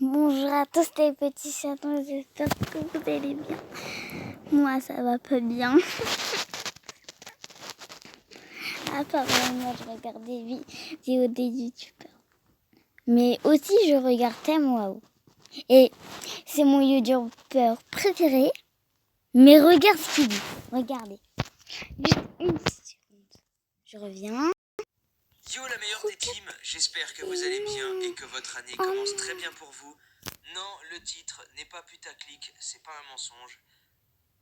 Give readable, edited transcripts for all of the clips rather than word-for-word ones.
Bonjour à tous les petits chatons, j'espère que vous allez bien. Moi ça va pas bien. Apparemment je regarde des vidéos des youtubeurs. Mais aussi je regarde Thème Waouh. Et c'est mon youtubeur préféré. Mais regarde ce qu'il dit. Regardez. Juste une seconde. Je reviens. Yo la meilleure des teams, j'espère que vous allez bien et que votre année commence très bien pour vous. Non, le titre n'est pas putaclic, c'est pas un mensonge.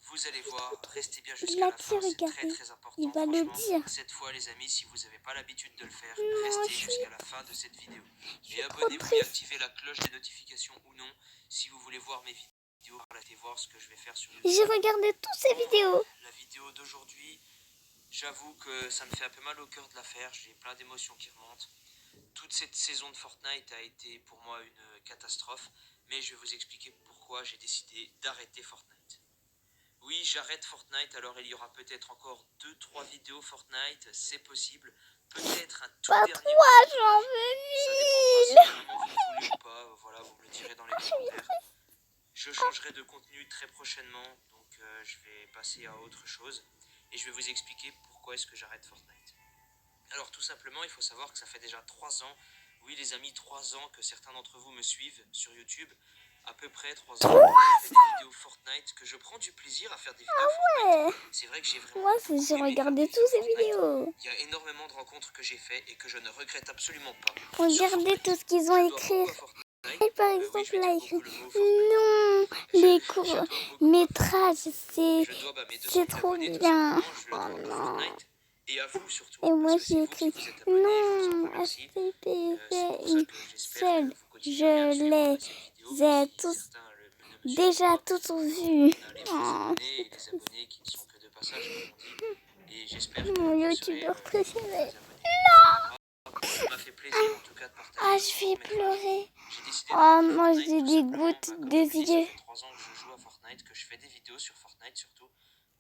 Vous allez voir, restez bien jusqu'à la fin, c'est très important. Il va le dire. Cette fois les amis, si vous n'avez pas l'habitude de le faire, Non, restez jusqu'à la fin de cette vidéo. Et abonnez-vous et activez la cloche des notifications ou non si vous voulez voir mes vidéos. Allez voir ce que je vais faire sur YouTube. J'ai regardé toutes ces vidéos. La vidéo d'aujourd'hui, j'avoue que ça me fait un peu mal au cœur de la faire, j'ai plein d'émotions qui remontent. Toute cette saison de Fortnite a été pour moi une catastrophe, mais je vais vous expliquer pourquoi j'ai décidé d'arrêter Fortnite. Oui, j'arrête Fortnite, alors il y aura peut-être encore 2-3 vidéos Fortnite, c'est possible. Peut-être un tout Pas dernier. trois, j'en veux Ça 1000. dépendra si vraiment vous le voulez ou pas, voilà, vous me le direz dans les commentaires. Je changerai de contenu très prochainement, donc je vais passer à autre chose. Et je vais vous expliquer pourquoi est-ce que j'arrête Fortnite. Alors tout simplement, il faut savoir que ça fait déjà 3 ans, oui les amis, 3 ans que certains d'entre vous me suivent sur YouTube. À peu près 3 ans que je fais des vidéos Fortnite, que je prends du plaisir à faire des vidéos Fortnite. C'est vrai que j'ai vraiment Moi, j'ai regardé toutes ces vidéos. Il y a énormément de rencontres que j'ai fait et que je ne regrette absolument pas. Regardez tout ce qu'ils ont écrit. Et par exemple, là, écrit non, les courts métrages, c'est trop bien. Oh non. Et à vous surtout. Et moi, j'ai écrit non, HPP, seul. Je les ai tous déjà tous vus. Oh, Les abonnés qui ne sont que de passage, comme on dit. Et j'espère que mon vous youtubeur serez préféré. ça m'a fait plaisir en tout cas de partager. Ah, je vais pleurer. J'ai décidé Oh, de moi, Fortnite, j'ai tout des simplement, gouttes comme des je vous dis, yeux. ça fait 3 ans que je joue à Fortnite, que je fais des vidéos sur Fortnite surtout.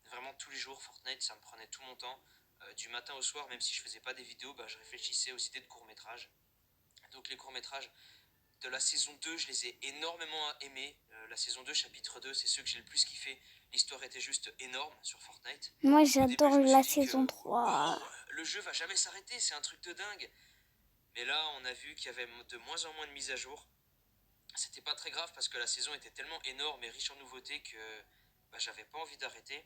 Vraiment tous les jours, Fortnite, ça me prenait tout mon temps. Du matin au soir, même si je faisais pas des vidéos, je réfléchissais aux idées de courts-métrages. Donc les courts-métrages de la saison 2, je les ai énormément aimés. La saison 2, chapitre 2, c'est ceux que j'ai le plus kiffé. L'histoire était juste énorme sur Fortnite. Moi, Au j'adore début, je me la suis dit saison que 3. le jeu va jamais s'arrêter, c'est un truc de dingue. Mais là, on a vu qu'il y avait de moins en moins de mises à jour. C'était pas très grave parce que la saison était tellement énorme et riche en nouveautés que j'avais pas envie d'arrêter.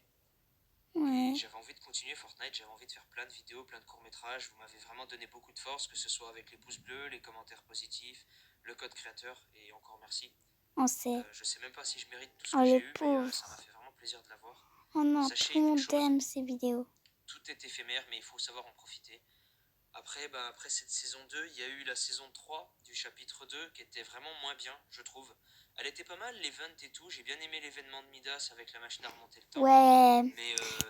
Ouais. Et j'avais envie de continuer Fortnite, j'avais envie de faire plein de vidéos, plein de courts-métrages. Vous m'avez vraiment donné beaucoup de force, que ce soit avec les pouces bleus, les commentaires positifs, le code créateur, et encore merci. On sait. Je sais même pas si je mérite tout ce que j'ai eu, mais ça m'a fait vraiment plaisir de l'avoir. Oh non, Sachez tout le une monde chose, aime ces vidéos. tout est éphémère, mais il faut savoir en profiter. Après, après cette saison 2, il y a eu la saison 3 du chapitre 2 qui était vraiment moins bien, je trouve. Elle était pas mal, l'event et tout. J'ai bien aimé l'événement de Midas avec la machine à remonter le temps. Ouais,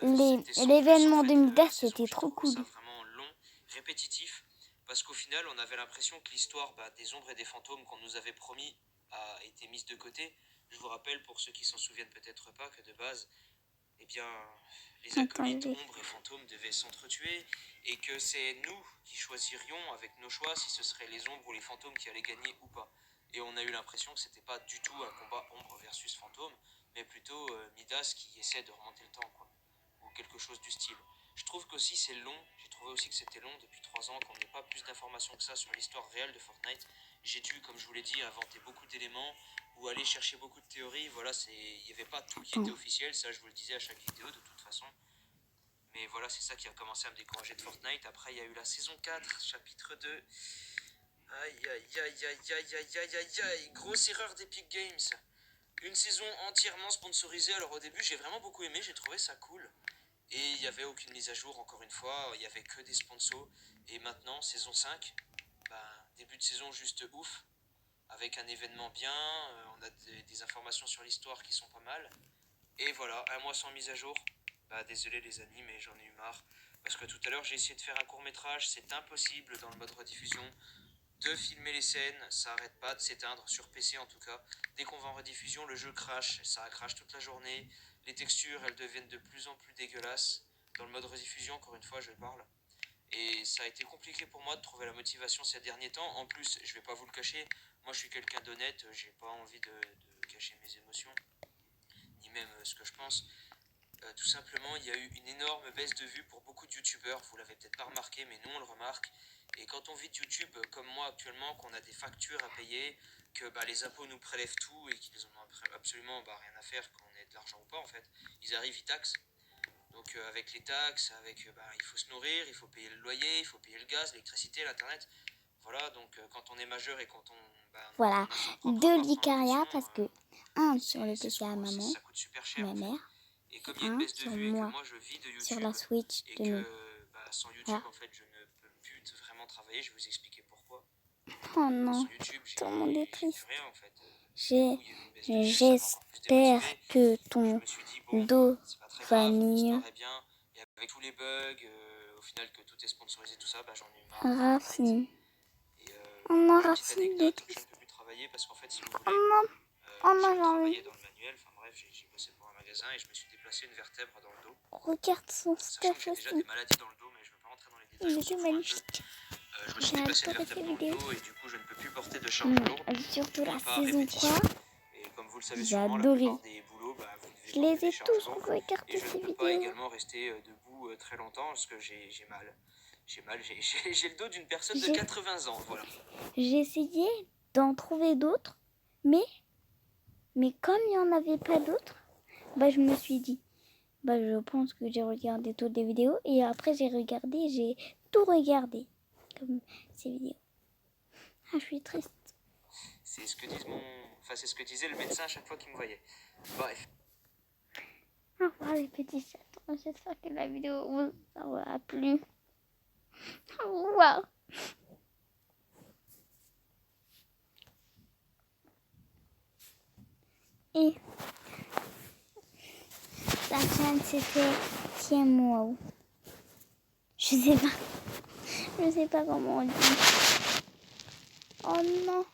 Mais l'événement de Midas, c'était trop cool. ça vraiment long, répétitif. Parce qu'au final, on avait l'impression que l'histoire des ombres et des fantômes qu'on nous avait promis a été mise de côté. Je vous rappelle, pour ceux qui s'en souviennent peut-être pas, que de base, eh bien, les acolytes ombres et fantômes devaient s'entretuer et que c'est nous qui choisirions avec nos choix si ce seraient les ombres ou les fantômes qui allaient gagner ou pas. Et on a eu l'impression que c'était pas du tout un combat ombre versus fantôme, mais plutôt Midas qui essaie de remonter le temps, quoi. Ou quelque chose du style. Je trouve qu'aussi c'est long, j'ai trouvé aussi que c'était long depuis 3 ans, qu'on n'ait pas plus d'informations que ça sur l'histoire réelle de Fortnite. J'ai dû, comme je vous l'ai dit, inventer beaucoup d'éléments ou aller chercher beaucoup de théories. Voilà, il n'y avait pas tout qui était officiel, ça je vous le disais à chaque vidéo de toute façon. Mais voilà, c'est ça qui a commencé à me décourager de Fortnite. Après, il y a eu la saison 4, chapitre 2. Aïe, aïe, aïe, aïe, aïe, aïe, aïe, aïe, aïe. Grosse erreur d'Epic Games. Une saison entièrement sponsorisée. Alors au début, j'ai vraiment beaucoup aimé, j'ai trouvé ça cool. Et il n'y avait aucune mise à jour, encore une fois. Il n'y avait que des sponsors. Et maintenant, saison 5, début de saison juste ouf. Avec un événement bien. On a des informations sur l'histoire qui sont pas mal. Et voilà, un mois sans mise à jour. Désolé les amis, mais j'en ai eu marre. Parce que tout à l'heure, j'ai essayé de faire un court-métrage. C'est impossible dans le mode rediffusion de filmer les scènes. Ça arrête pas de s'éteindre, sur PC en tout cas. Dès qu'on va en rediffusion, le jeu crash. Ça crash toute la journée. Les textures, elles deviennent de plus en plus dégueulasses. Dans le mode rediffusion, encore une fois, je parle. Et ça a été compliqué pour moi de trouver la motivation ces derniers temps. En plus, je vais pas vous le cacher, moi je suis quelqu'un d'honnête, j'ai pas envie de cacher mes émotions, ni même ce que je pense. Tout simplement, il y a eu une énorme baisse de vues pour beaucoup de youtubeurs. Vous l'avez peut-être pas remarqué, mais nous on le remarque. Et quand on vit de YouTube comme moi actuellement, qu'on a des factures à payer, que les impôts nous prélèvent tout et qu'ils en ont absolument rien à faire qu'on ait de l'argent ou pas en fait. Ils arrivent, ils taxent. Donc avec les taxes, il faut se nourrir, il faut payer le loyer, il faut payer le gaz, l'électricité, l'internet. Voilà, donc quand on est majeur et quand Voilà, on a son propre deux appart en Licaria location, parce que un sur le PC à maman, ça coûte super cher ma en fait. mère, Et comme il y a une un baisse de sur vues et que moi, moi je vis de sur YouTube la Switch et de que nous. sans YouTube Voilà. en fait je ne peux plus vraiment travailler, je vais vous expliquer pourquoi. Oh non, Sur YouTube tout le monde est j'ai triste. rien en fait. Du coup, il y a eu une baisse de vues, ça m'a encore plus J'espère démotivé. que Je ton me suis dit bon, dos c'est pas très va grave, mieux. l'histoire est bien. Et avec tous les bugs, au final que tout est sponsorisé, tout ça, j'en ai eu marre, j'arrête. Racine. Et Oh non, pour la petite Racine, il est anecdote, je ne triste. peux plus travailler parce qu'en fait, si vous Oh voulez, non, oh j'ai non, j'ai envie. travaillé dans le manuel, enfin bref, j'ai bossé pour un magasin et je me suis déplacé une vertèbre dans le dos. Regarde son Sachant que j'ai stuff déjà aussi. des maladies dans le dos, mais je ne veux pas rentrer dans les détails, Il on était s'en fout un peu. magnifique. Je me suis J'ai déplacé une adoré ces vertèbre dans le vidéos. dos et du coup, je ne peux plus porter de charge lourde. Surtout Du la moins pas à saison répétition. 3. Et comme vous le savez J'ai sûrement, la adoré. plupart des boulots, vous devez Je porter les des ai charges tous lourdes. regardés Et je ces ne peux pas vidéos. également rester debout très longtemps parce que j'ai mal. J'ai mal, j'ai le dos d'une personne de 80 ans, voilà. J'ai essayé d'en trouver d'autres, mais comme il n'y en avait pas d'autres, je me suis dit, je pense que j'ai regardé toutes les vidéos et après j'ai tout regardé, comme ces vidéos. Ah, je suis triste. C'est ce que c'est ce que disait le médecin à chaque fois qu'il me voyait. Bref. Au revoir les petits chatons, j'espère que la vidéo vous aura plu. Au revoir. Et la chaîne c'était Tiem Wow. Je sais pas comment on dit. Oh non,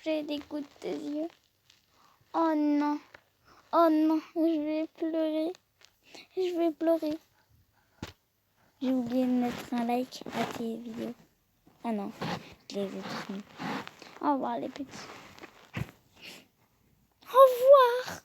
j'ai des gouttes de yeux. Oh non, je vais pleurer. J'ai oublié de mettre un like à tes vidéos. Ah non, je les ai tous mis. Au revoir les petits. Au revoir.